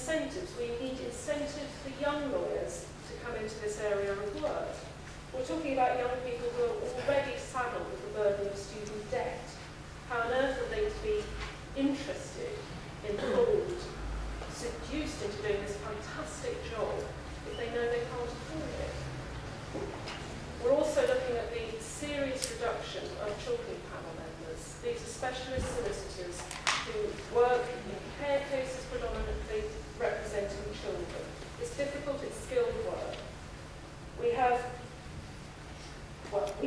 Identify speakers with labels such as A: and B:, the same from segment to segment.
A: incentives. We need incentives for young lawyers to come into this area of work. We're talking about young people who are already saddled with the burden of student debt. How on earth are they to be interested, enthralled, seduced into doing this fantastic job if they know they can't afford it? We're also looking at the serious reduction of children panel members. These are specialist solicitors who work in care cases predominantly representing children. It's difficult, it's skilled work. We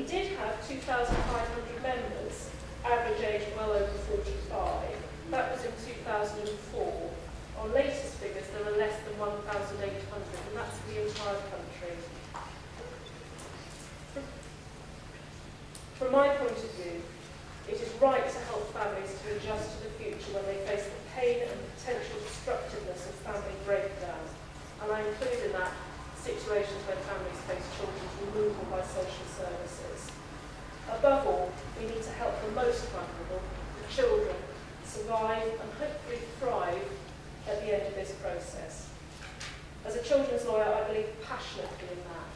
A: did have 2,500 members, average age well over 45. That was in 2004. On latest figures, there are less than 1,800, and that's for the entire country. From my point of view, it is right to help families to adjust to the future when they face the pain and potential destructiveness of family breakdown. And I include in that situations where families face children's removal by social services. Above all, we need to help the most vulnerable, the children, survive and hopefully thrive at the end of this process. As a children's lawyer, I believe passionately in that.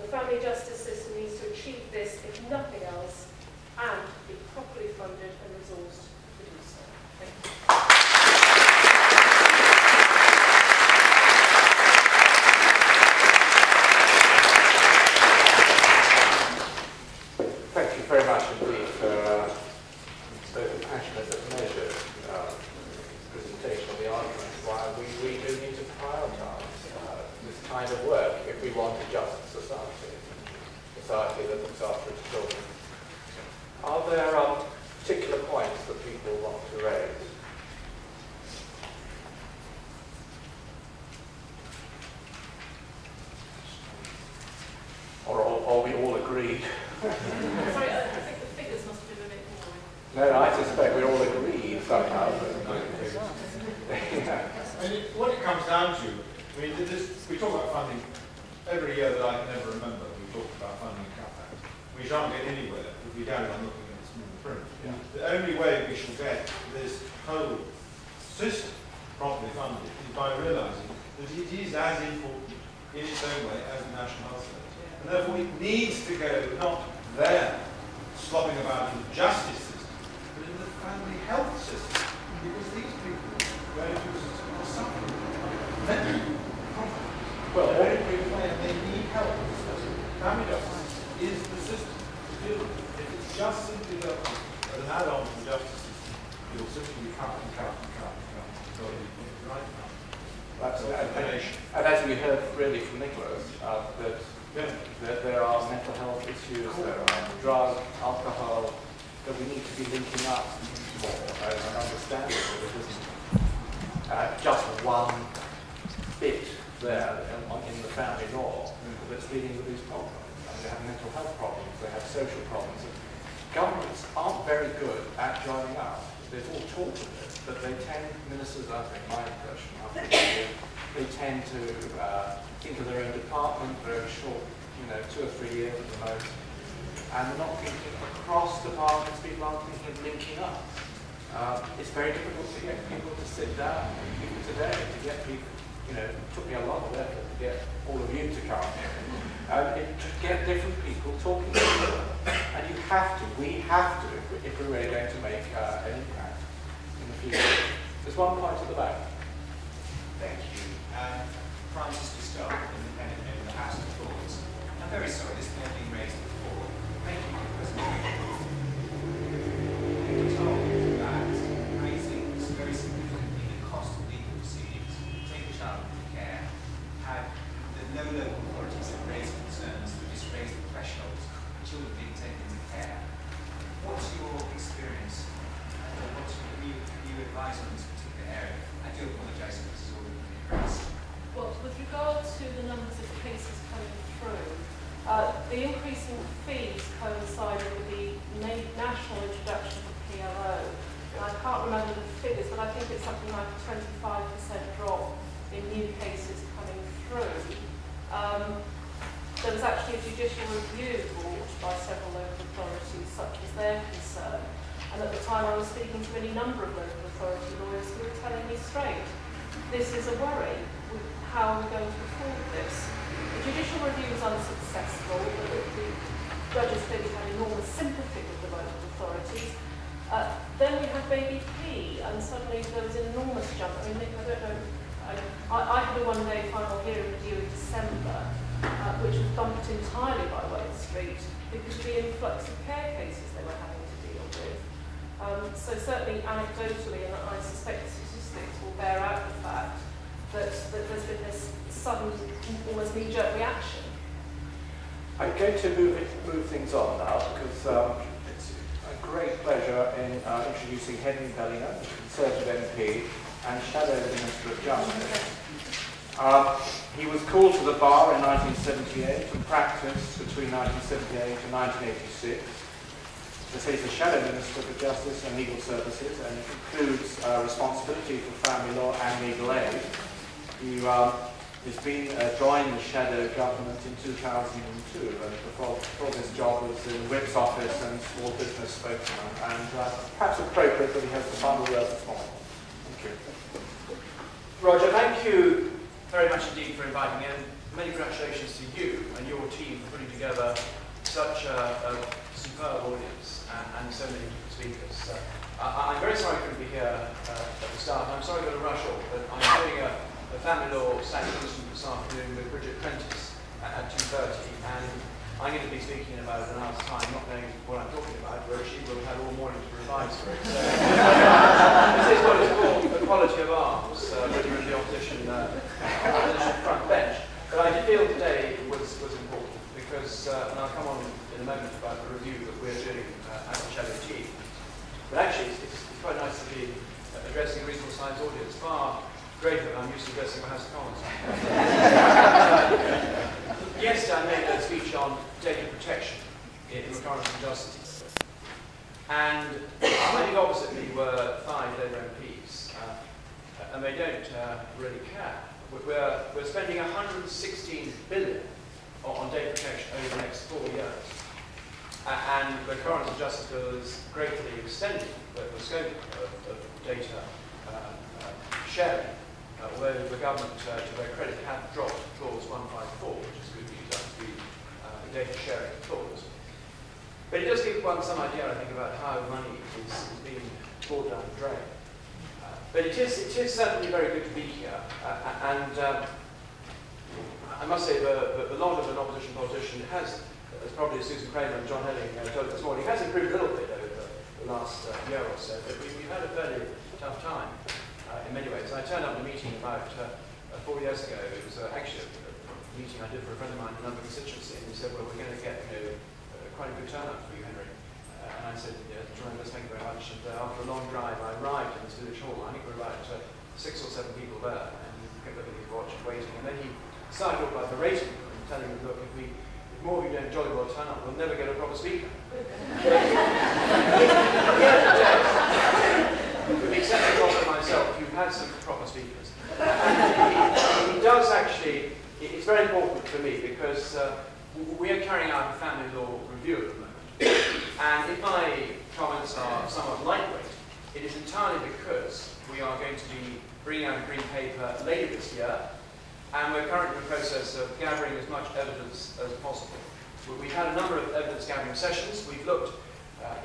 A: The family justice system needs to achieve this, if nothing else, and be properly funded and resourced to do so. Thank you.
B: Thank you very much indeed for so passionate and measured presentation of the arguments why we do need to prioritise this kind of work if we want a just society, society that looks after its children. Are there particular points that people want to raise? Or are we all agreed?
A: Sorry, I think the figures must have been a bit more.
B: No, I suspect we're all agreed somehow. Yeah.
C: And what it comes down to, I mean, we talk about funding every year that I can ever remember. We talk about funding cutbacks. We shan't get anywhere if we carry on looking at the small print.
B: Yeah.
C: The only way we shall get this whole system properly funded is by realising that it is as important in its own way as the National Health Service. And therefore it needs to go not there, slopping about in the justice system, but in the family health system. Because these people going to a system are suffering mental problems. Well, they need help in the system. Family justice is the system to deal with it. If it's just simply dealt with as an add-on to the justice system, it will simply be cut and cut and cut and cut. So it's right now.
B: And as we heard really from Nicholas, that there are mental health issues, there are drugs, alcohol, that we need to be linking up more and understanding that it isn't just one bit there in the family law that's dealing with these problems. And they have mental health problems, they have social problems. Governments aren't very good at joining up. They've all talked of it, but they tend, ministers, I think, my impression, after the year, they tend to think of their own department, very short, 2 or 3 years at the most, and they're not thinking across departments. People aren't thinking of linking up. It's very difficult to get people to sit down, even today, to get people, it took me a lot of effort to get all of you to come here, to get different people talking to each other. And we have to, if we're really going to make an impact in the future. There's one point at the back.
D: Thank you. Francis Cassell, independent member of the House of Lords. I'm very sorry, this may have been raised before. Thank you for the presentation. We were told that raising very significantly the cost of legal proceedings to take a child into care had the no local authorities have raised concerns that this raised the thresholds for children being taken into care. What's your experience and what's your advice on this particular area? I do apologise if this is already been addressed.
A: Well, with regard to the numbers of cases coming through, the increase in fees coincided with the national introduction of PLO. And I can't remember the figures, but I think it's something like a 25% drop in new cases coming through. There was actually a judicial review brought by several local authorities, such as their concern. And at the time I was speaking to any number of local authority lawyers who were telling me straight, this is a worry. How are we going to afford this? The judicial review was unsuccessful, but the judges clearly had enormous sympathy with the local authorities. Then we had baby P, and suddenly there was an enormous jump. I mean, Nick, I don't know, I had a one-day final hearing review in December, which was bumped entirely by Wayne Street because of the influx of care cases they were having to deal with. So certainly anecdotally, and I suspect the statistics will bear out the fact that there's been this sudden, almost knee-jerk reaction.
B: I'm going to move things on now because it's a great pleasure in introducing Henry Bellingham, the Conservative MP and Shadow Minister of Justice. He was called to the bar in 1978 and practiced between 1978 and 1986. He's a Shadow Minister for Justice and Legal Services, and it includes responsibility for family law and legal aid. He has been joined the Shadow Government in 2002, and before this job was in the Whip's office and small business spokesman, and perhaps appropriate that he has the final word this morning. Thank you.
E: Roger, thank you very much indeed for inviting me, and many congratulations to you and your team for putting together such a superb audience and so many speakers. I'm very sorry I couldn't be here at the start. I'm sorry I've got to rush off, but I'm doing a family law standing this afternoon with Bridget Prentice at 2:30, and I'm going to be speaking in about an hour's time, not knowing what I'm talking about, whereas she will have all morning to revise for it. So, this is what is called the quality of arms when you're in the opposition front bench. But I did feel today was important because, and I'll come on in a moment about the review that we're doing as a Shadow team. But actually, it's quite nice to be addressing a reasonable sized audience, far greater than I'm used to addressing the House of Commons. Yesterday I made a speech on data protection in the current justice. And I think opposite me were 5 Labour MPs, and they don't really care. We're spending 116 billion on data protection over the next 4 years. And the current justice bill is greatly extending the scope of data sharing. Although the government, to their credit, have dropped clause 154, which is good news, that's the data sharing clause. But it does give one some idea, I think, about how money is being poured down the drain. But it is certainly very good to be here, and I must say the lot of an opposition politician has, as probably Susan Kramer and John Helling told us this morning, has improved a little bit over the last year or so, but we've had a fairly tough time. In many ways. I turned up at a meeting about 4 years ago. It was actually a meeting I did for a friend of mine in another constituency, and he said, well, we're going to get quite a good turnout for you, Henry. And I said, yeah, tremendous, thank you very much. And after a long drive, I arrived in this village hall. I think there were about 6 or 7 people there, and he kept looking at his watch and waiting. And then he started talking about berating them and telling them, look, if more of you don't jolly well turn up, we'll never get a proper speaker. With the exception of myself, you've had some proper speakers. And he does actually, it's very important for me because we are carrying out a family law review at the moment. And if my comments are somewhat lightweight, it is entirely because we are going to be bringing out a green paper later this year, and we're currently in the process of gathering as much evidence as possible. We've had a number of evidence gathering sessions. We've looked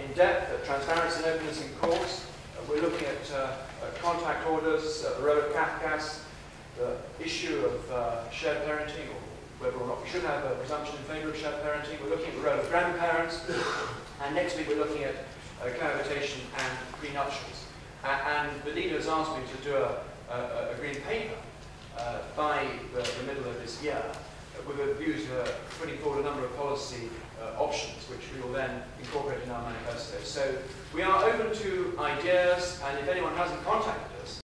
E: in depth at transparency and openness in courts. We're looking at contact orders, the role of CAFCAS, the issue of shared parenting, or whether or not we should have a presumption in favour of shared parenting. We're looking at the role of grandparents, and next week we're looking at cohabitation and prenuptials. And the leader has asked me to do a green paper by the middle of this year, with a view to putting forward a number of policy options, which we will then incorporate in our manifesto. So we are open to ideas, and if anyone hasn't contacted